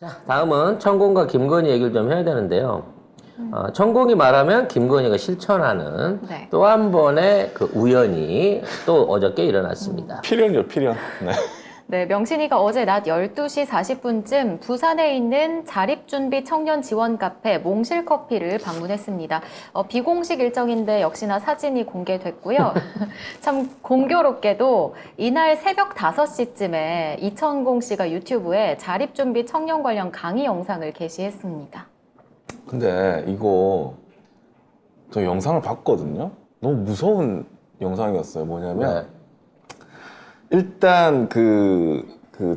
자, 다음은 천공과 김건희 얘기를 좀 해야 되는데요. 천공이 말하면 김건희가 실천하는 네. 또 한 번의 그 우연이 또 어저께 일어났습니다. 필연이요, 필연. 네. 네, 명신이가 어제 낮 12시 40분쯤 부산에 있는 자립준비 청년 지원 카페 몽실커피를 방문했습니다. 비공식 일정인데 역시나 사진이 공개됐고요. 참 공교롭게도 이날 새벽 5시쯤에 이천공 씨가 유튜브에 자립준비 청년 관련 강의 영상을 게시했습니다. 근데 이거 저 영상을 봤거든요. 너무 무서운 영상이었어요. 뭐냐면 네. 일단 그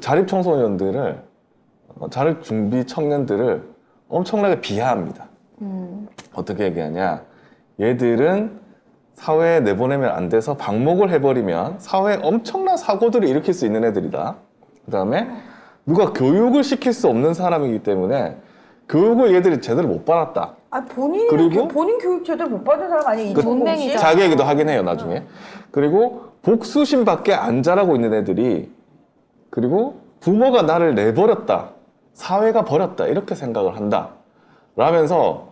자립 청소년들을 자립 준비 청년들을 엄청나게 비하합니다. 어떻게 얘기하냐? 얘들은 사회에 내보내면 안 돼서 방목을 해버리면 사회에 엄청난 사고들을 일으킬 수 있는 애들이다. 그 다음에 누가 교육을 시킬 수 없는 사람이기 때문에 교육을 얘들이 제대로 못 받았다. 아 본인이 그리고? 본인 교육 제대로 못 받은 사람 아니에요? 그 이천공 씨? 동맹이죠. 자기 얘기도 하긴 해요, 나중에. 그리고 복수심밖에 안 자라고 있는 애들이, 그리고 부모가 나를 내버렸다, 사회가 버렸다, 이렇게 생각을 한다 라면서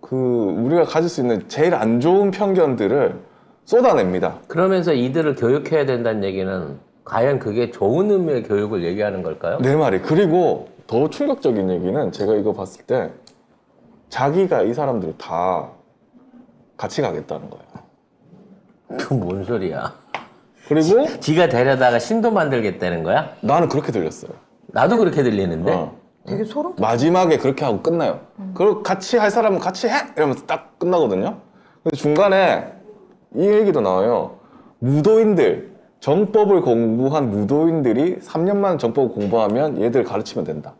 그 우리가 가질 수 있는 제일 안 좋은 편견들을 쏟아냅니다. 그러면서 이들을 교육해야 된다는 얘기는 과연 그게 좋은 의미의 교육을 얘기하는 걸까요? 내 말이. 그리고 더 충격적인 얘기는 제가 이거 봤을 때 자기가 이 사람들을 다 같이 가겠다는 거예요. 그 뭔 소리야? 그리고 지가 데려다가 신도 만들겠다는 거야? 나는 그렇게 들렸어요. 나도 그렇게 들리는데? 어. 되게 소름 돋- 마지막에 그렇게 하고 끝나요. 그리고 같이 할 사람은 같이 해! 이러면서 딱 끝나거든요. 근데 중간에 이 얘기도 나와요. 무도인들, 정법을 공부한 무도인들이 3년만 정법을 공부하면 얘들 가르치면 된다.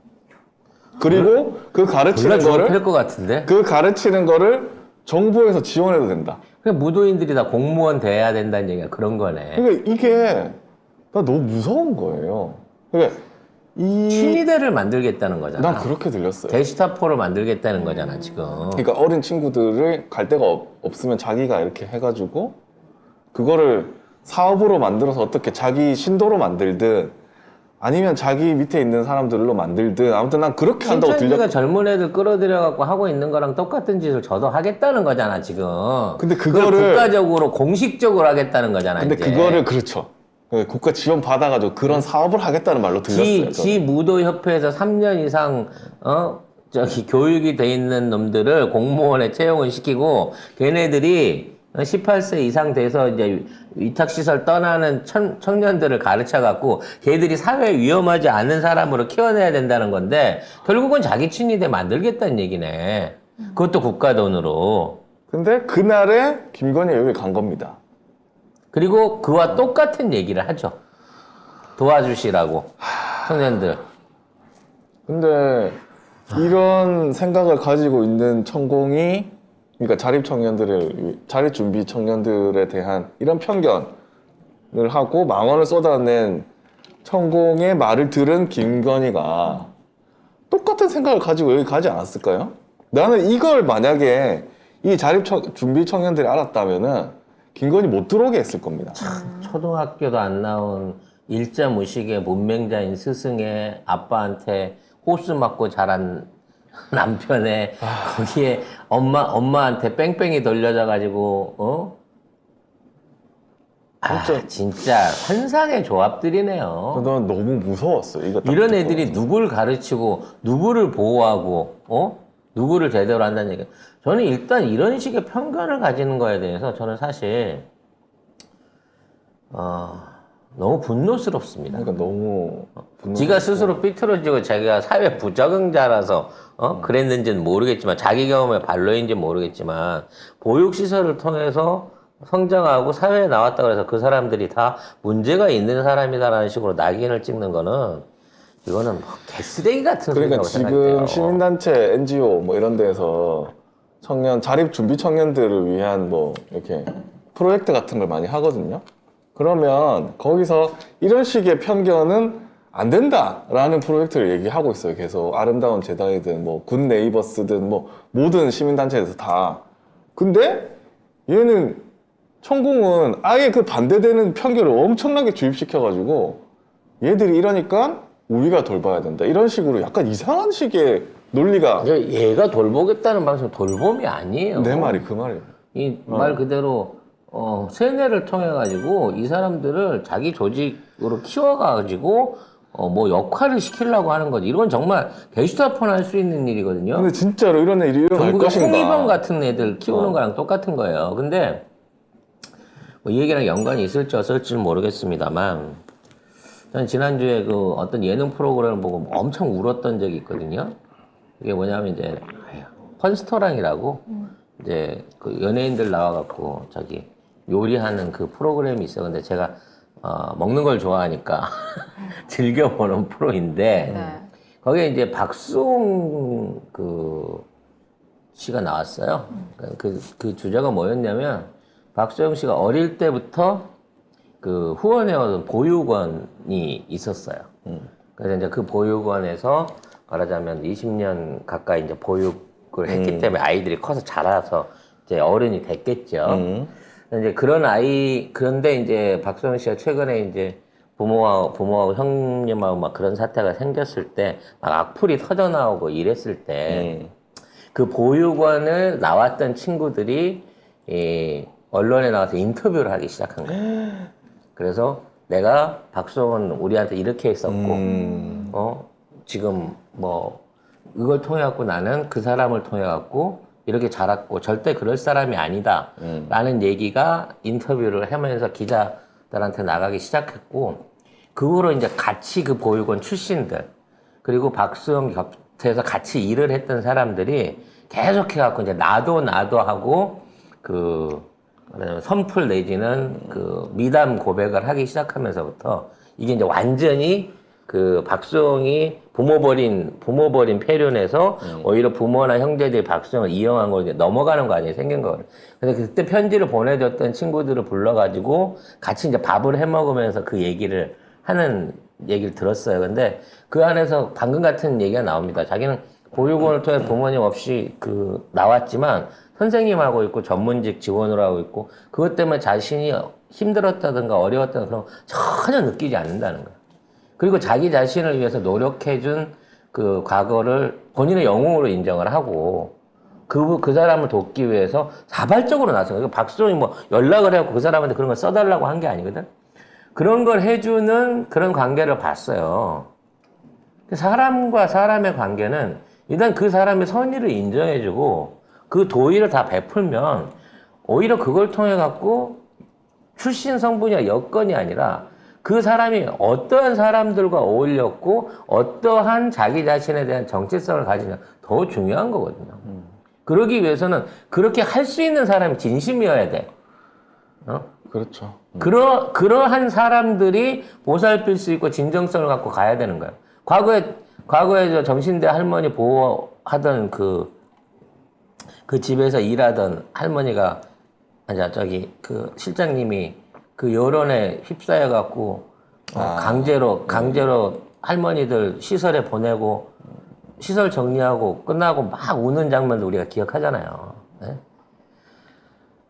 그리고 그 가르치는 거를, 할것 같은데? 그 가르치는 거를 정부에서 지원해도 된다. 그냥 무도인들이 다 공무원 돼야 된다는 얘기가 그런 거네. 그러니까 이게 나 너무 무서운 거예요. 그러니까 취미대를 만들겠다는 거잖아. 난 그렇게 들렸어요. 데스타포를 만들겠다는 거잖아, 지금. 그러니까 어린 친구들을 갈 데가 없으면 자기가 이렇게 해가지고 그거를 사업으로 만들어서 어떻게 자기 신도로 만들든 아니면 자기 밑에 있는 사람들로 만들든 아무튼 난 그렇게 한다고 신천지가 들렸. 젊은 애들 끌어들여갖고 하고 있는 거랑 똑같은 짓을 저도 하겠다는 거잖아, 지금. 근데 그걸 그거를- 국가적으로, 공식적으로 하겠다는 거잖아, 근데 이제. 그거를 그렇죠. 국가 지원 받아가지고 그런 사업을 하겠다는 말로 들렸어요. 지 무도협회에서 3년 이상, 교육이 돼 있는 놈들을 공무원에 채용을 시키고, 걔네들이 18세 이상 돼서 이제 위탁시설 떠나는 청년들을 가르쳐갖고, 걔들이 사회에 위험하지 않은 사람으로 키워내야 된다는 건데, 결국은 자기 친위대 만들겠다는 얘기네. 그것도 국가 돈으로. 근데 그날에 김건희 여기 간 겁니다. 그리고 그와 똑같은 얘기를 하죠. 도와주시라고. 청년들. 근데 이런 생각을 가지고 있는 천공이, 그러니까 자립 준비 청년들에 대한 이런 편견을 하고 망언을 쏟아낸 천공의 말을 들은 김건희가 똑같은 생각을 가지고 여기 가지 않았을까요? 나는 이걸 만약에 이 준비 청년들이 알았다면은 김건희 못 들어오게 했을 겁니다. 초등학교도 안 나온 일자 무식의 문맹자인 스승의 아빠한테 호수 맞고 자란 남편의 거기에 엄마한테 뺑뺑이 돌려져가지고 진짜 환상의 조합들이네요. 난 너무 무서웠어요. 이거 딱 이런 듣고. 애들이 누굴 가르치고 누구를 보호하고 누구를 제대로 한다는 얘기. 저는 일단 이런 식의 편견을 가지는 거에 대해서 저는 사실 너무 분노스럽습니다. 그러니까 너무 지가 스스로 삐뚤어지고 자기가 사회 부적응자라서 그랬는지는 모르겠지만 자기 경험의 반로인지는 모르겠지만 보육시설을 통해서 성장하고 사회에 나왔다 그래서 그 사람들이 다 문제가 있는 사람이다라는 식으로 낙인을 찍는 거는 이거는 뭐 개쓰레기 같은 그러니까 소리라고 지금 생각해요. 시민단체, NGO 뭐 이런 데에서 자립 준비 청년들을 위한 뭐 이렇게 프로젝트 같은 걸 많이 하거든요. 그러면 거기서 이런 식의 편견은 안 된다라는 프로젝트를 얘기하고 있어요. 계속 아름다운 제다이든 뭐 굿 네이버스든 뭐 모든 시민단체에서 다. 근데 얘는 천공은 아예 그 반대되는 편견을 엄청나게 주입시켜가지고 얘들이 이러니까 우리가 돌봐야 된다. 이런 식으로 약간 이상한 식의 논리가 얘가 돌보겠다는 방식 돌봄이 아니에요. 내 말이 그 말이에요. 이 말 그대로 세뇌를 통해 가지고 이 사람들을 자기 조직으로 키워 가지고 뭐 역할을 시키려고 하는 거지. 이건 정말 게슈타포나 할 수 있는 일이거든요. 근데 진짜로 이런 일이 일어날 전국의 것인가? 홍위병 같은 애들 키우는 거랑 똑같은 거예요. 근데 뭐 이 얘기랑 연관이 있을지 없을지는 모르겠습니다만 저는 지난주에 그 어떤 예능 프로그램을 보고 엄청 울었던 적이 있거든요. 이게 뭐냐면 이제 펀스토랑이라고 이제 그 연예인들 나와갖고 저기 요리하는 그 프로그램이 있어. 근데 제가 먹는 걸 좋아하니까 즐겨보는 프로인데 네. 거기에 이제 박수홍 그 씨가 나왔어요. 그 주제가 뭐였냐면 박수홍 씨가 어릴 때부터 그 후원해오던 보육원이 있었어요. 그래서 이제 그 보육원에서 말하자면 20년 가까이 이제 보육을 했기 때문에 아이들이 커서 자라서 이제 어른이 됐겠죠. 이제 그런데 이제 박수홍 씨가 최근에 이제 부모하고 형님하고 막 그런 사태가 생겼을 때 막 악플이 터져 나오고 이랬을 때 그 보육원을 나왔던 친구들이 언론에 나와서 인터뷰를 하기 시작한 거예요. 그래서 내가 박수홍은 우리한테 이렇게 했었고, 지금 뭐 이걸 통해 갖고 나는 그 사람을 통해 갖고 이렇게 자랐고 절대 그럴 사람이 아니다 라는 얘기가 인터뷰를 하면서 기자들한테 나가기 시작했고, 그거로 이제 같이 그 보육원 출신들 그리고 박수홍 곁에서 같이 일을 했던 사람들이 계속해 갖고 이제 나도 하고 그 선풀 내지는 그 미담 고백을 하기 시작하면서부터 이게 이제 완전히 그 박수홍이 부모 버린 폐륜에서 오히려 부모나 형제들이 박수홍을 이용한 걸 이제 넘어가는 거 아니에요, 생긴 거. 그래서 그때 편지를 보내줬던 친구들을 불러가지고 같이 이제 밥을 해 먹으면서 그 얘기를 하는 얘기를 들었어요. 근데 그 안에서 방금 같은 얘기가 나옵니다. 자기는 보육원을 통해 부모님 없이 그 나왔지만 선생님하고 있고 전문직 지원을 하고 있고 그것 때문에 자신이 힘들었다든가 어려웠다든가 그런 거 전혀 느끼지 않는다는 거예요. 그리고 자기 자신을 위해서 노력해준 그 과거를 본인의 영웅으로 인정을 하고 그 사람을 돕기 위해서 자발적으로 나선 거예요. 박수홍이 뭐 연락을 해갖고 그 사람한테 그런 걸 써달라고 한 게 아니거든. 그런 걸 해주는 그런 관계를 봤어요. 사람과 사람의 관계는 일단 그 사람의 선의를 인정해주고 그 도의를 다 베풀면 오히려 그걸 통해 갖고 출신 성분이나 여건이 아니라 그 사람이 어떠한 사람들과 어울렸고 어떠한 자기 자신에 대한 정체성을 가지냐 더 중요한 거거든요. 그러기 위해서는 그렇게 할 수 있는 사람이 진심이어야 돼. 그렇죠. 그러한 사람들이 보살필 수 있고 진정성을 갖고 가야 되는 거예요. 과거에 저 정신대 할머니 보호하던 그 집에서 일하던 할머니가, 저기, 그 실장님이 그 여론에 휩싸여 갖고, 강제로 할머니들 시설에 보내고, 시설 정리하고 끝나고 막 우는 장면도 우리가 기억하잖아요. 네?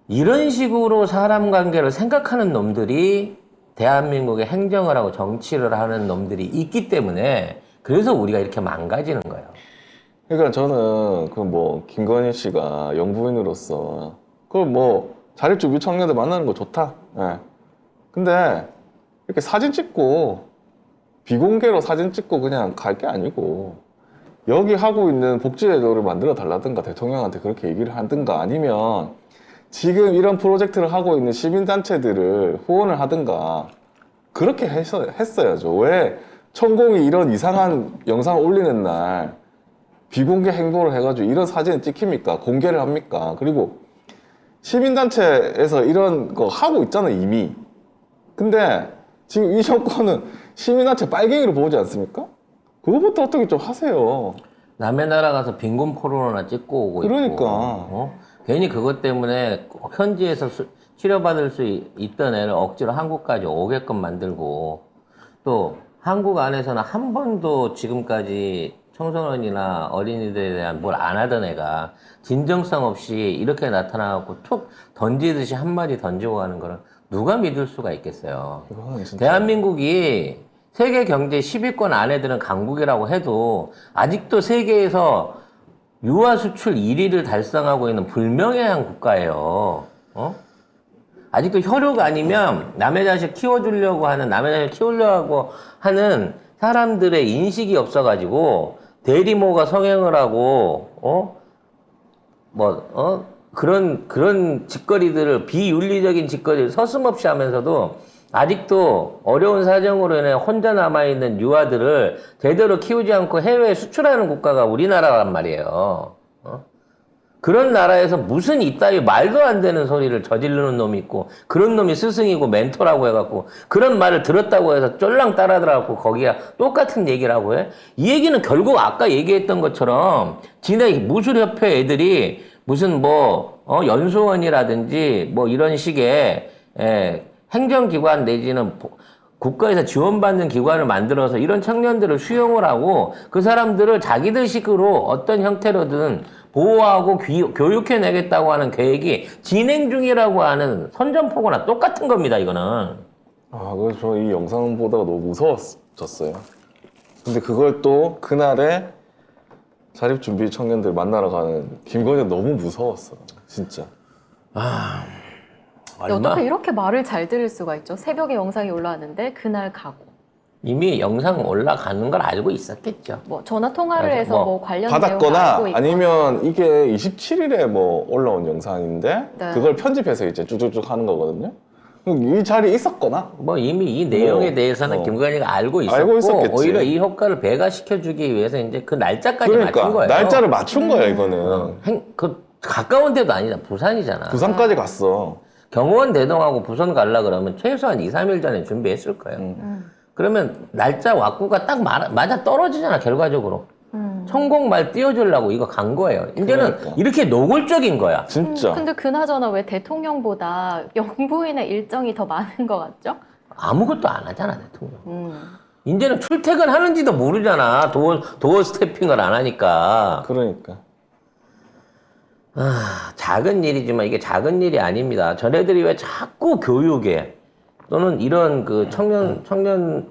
이런 식으로 사람 관계를 생각하는 놈들이 대한민국의 행정을 하고 정치를 하는 놈들이 있기 때문에 그래서 우리가 이렇게 망가지는 거예요. 그러니까 저는 그 뭐 김건희 씨가 영부인으로서 그 뭐 자립주비 청년들 만나는 거 좋다. 예. 근데 이렇게 사진 찍고 비공개로 사진 찍고 그냥 갈 게 아니고 여기 하고 있는 복지제도를 만들어 달라든가 대통령한테 그렇게 얘기를 하든가 아니면 지금 이런 프로젝트를 하고 있는 시민단체들을 후원을 하든가 그렇게 했어야죠. 왜 천공이 이런 이상한 영상을 올리는 날 비공개 행동을 해가지고 이런 사진을 찍힙니까? 공개를 합니까? 그리고 시민단체에서 이런 거 하고 있잖아요, 이미. 근데 지금 이 정권은 시민단체 빨갱이로 보지 않습니까? 그거부터 어떻게 좀 하세요. 남의 나라 가서 빈곤 포르노나 찍고 오고 그러니까. 있고 괜히 그것 때문에 현지에서 치료받을 수 있던 애를 억지로 한국까지 오게끔 만들고 또 한국 안에서는 한 번도 지금까지 청소년이나 어린이들에 대한 뭘 안 하던 애가 진정성 없이 이렇게 나타나갖고 툭 던지듯이 한마디 던지고 가는 거는 누가 믿을 수가 있겠어요. 이거는 진짜. 대한민국이 세계 경제 10위권 안에 드는 강국이라고 해도 아직도 세계에서 유아 수출 1위를 달성하고 있는 불명예한 국가예요. 아직도 혈육 아니면 남의 자식 키워주려고 하는, 남의 자식 키우려고 하는 사람들의 인식이 없어가지고 대리모가 성행을 하고, 그런 짓거리들을, 비윤리적인 짓거리를 서슴없이 하면서도 아직도 어려운 사정으로 인해 혼자 남아있는 유아들을 제대로 키우지 않고 해외에 수출하는 국가가 우리나라란 말이에요. 그런 나라에서 무슨 이따위 말도 안 되는 소리를 저지르는 놈이 있고, 그런 놈이 스승이고 멘토라고 해갖고, 그런 말을 들었다고 해서 쫄랑 따라들어갖고 거기가 똑같은 얘기를 하고 해? 이 얘기는 결국 아까 얘기했던 것처럼 지네 무술협회 애들이 무슨 연수원이라든지 이런 식의 행정기관 내지는 국가에서 지원받는 기관을 만들어서 이런 청년들을 수용을 하고 그 사람들을 자기들 식으로 어떤 형태로든 보호하고 교육해내겠다고 하는 계획이 진행 중이라고 하는 선전포고나 똑같은 겁니다, 이거는. 그래서 저 이 영상 보다가 너무 무서워졌어요. 근데 그걸 또 그날에 자립준비 청년들 만나러 가는 김건희 너무 무서웠어, 진짜. 어떻게 이렇게 말을 잘 들을 수가 있죠? 새벽에 영상이 올라왔는데 그날 가고. 이미 영상 올라가는 걸 알고 있었겠죠. 전화 통화를 맞아. 해서 관련 내용을 받았거나 알고 있고. 아니면 이게 27일에 올라온 영상인데 네. 그걸 편집해서 이제 쭉쭉쭉 하는 거거든요. 이 자리에 있었거나 이미 이 내용에 대해서는 김건희가 알고 있었고, 알고 있었겠지. 오히려 이 효과를 배가시켜주기 위해서 이제 그 날짜까지 맞춘 거예요. 날짜를 맞춘 거야 이거는. 가까운 데도 아니다. 부산이잖아. 부산까지 갔어. 경호원 대동하고 부산 가려 그러면 최소한 2, 3일 전에 준비했을 거예요. 그러면 날짜 왁구가 딱 맞아 떨어지잖아, 결과적으로. 천공말 띄워주려고 이거 간 거예요. 이제는 그러니까. 이렇게 노골적인 거야. 진짜. 근데 그나저나 왜 대통령보다 영부인의 일정이 더 많은 것 같죠? 아무것도 안 하잖아, 대통령. 이제는 출퇴근하는지도 모르잖아. 도어 스태핑을 안 하니까. 그러니까. 작은 일이지만 이게 작은 일이 아닙니다. 전애들이 왜 자꾸 교육에 또는 이런 그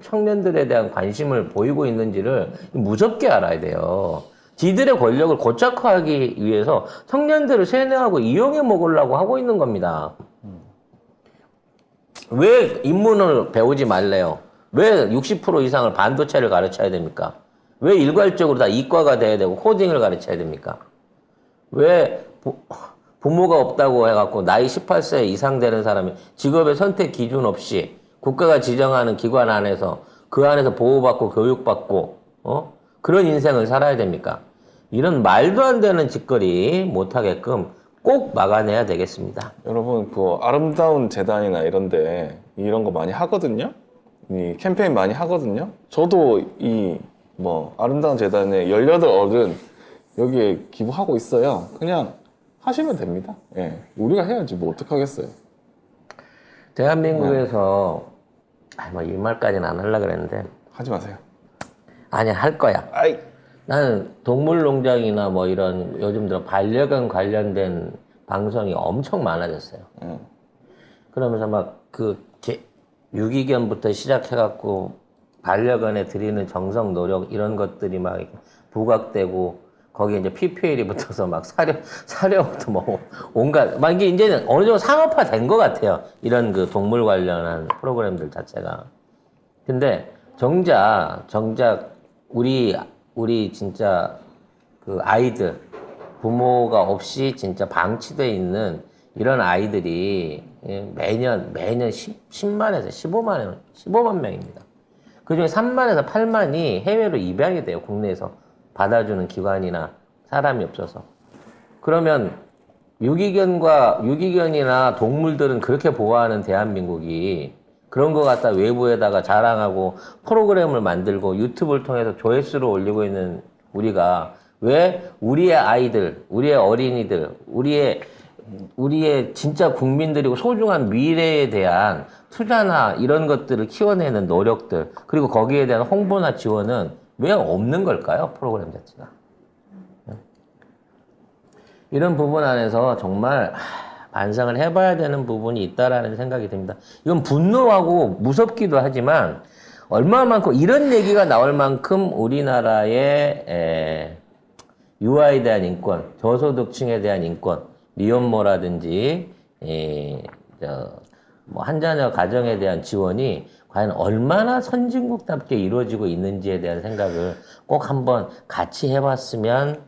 청년들에 대한 관심을 보이고 있는지를 무섭게 알아야 돼요. 지들의 권력을 고착화하기 위해서 청년들을 세뇌하고 이용해 먹으려고 하고 있는 겁니다. 왜 인문을 배우지 말래요? 왜 60% 이상을 반도체를 가르쳐야 됩니까? 왜 일괄적으로 다 이과가 돼야 되고 코딩을 가르쳐야 됩니까? 왜 부모가 없다고 해갖고 나이 18세 이상 되는 사람이 직업의 선택 기준 없이 국가가 지정하는 기관 안에서 그 안에서 보호받고 교육받고 그런 인생을 살아야 됩니까? 이런 말도 안 되는 짓거리 못하게끔 꼭 막아내야 되겠습니다. 여러분 그 아름다운 재단이나 이런데 이런 거 많이 하거든요. 이 캠페인 많이 하거든요. 저도 이 아름다운 재단에 18어른 여기에 기부하고 있어요. 그냥 하시면 됩니다. 예, 우리가 해야지 어떡하겠어요. 대한민국에서 이 말까지는 안 하려고 그랬는데 하지 마세요. 아니 할 거야. 아이. 나는 동물농장이나 이런 요즘 들어 반려견 관련된 방송이 엄청 많아졌어요. 그러면서 유기견부터 시작해갖고 반려견에 드리는 정성, 노력 이런 것들이 막 부각되고 거기에 이제 PPL이 붙어서 사료부터 온갖 이게 이제는 어느 정도 상업화 된 것 같아요. 이런 그 동물 관련한 프로그램들 자체가. 근데 정작 우리 진짜 그 아이들 부모가 없이 진짜 방치돼 있는 이런 아이들이 매년 10만에서 15만 명입니다. 그중에 3만에서 8만이 해외로 입양이 돼요. 국내에서 받아주는 기관이나 사람이 없어서. 그러면 유기견이나 동물들은 그렇게 보호하는 대한민국이 그런 거 갖다 외부에다가 자랑하고 프로그램을 만들고 유튜브를 통해서 조회수를 올리고 있는 우리가 왜 우리의 아이들, 우리의 어린이들, 우리의 진짜 국민들이고 소중한 미래에 대한 투자나 이런 것들을 키워내는 노력들, 그리고 거기에 대한 홍보나 지원은 왜 없는 걸까요? 프로그램 자체가. 이런 부분 안에서 정말 반성을 해봐야 되는 부분이 있다라는 생각이 듭니다. 이건 분노하고 무섭기도 하지만 얼마만큼 이런 얘기가 나올 만큼 우리나라의 유아에 대한 인권, 저소득층에 대한 인권, 미혼모라든지 뭐 한자녀 가정에 대한 지원이 과연 얼마나 선진국답게 이루어지고 있는지에 대한 생각을 꼭 한번 같이 해봤으면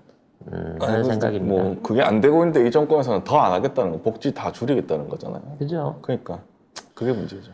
하는 생각입니다. 뭐 그게 안 되고 있는데 이 정권에서는 더 안 하겠다는 거, 복지 다 줄이겠다는 거잖아요. 그죠? 그러니까 그게 문제죠.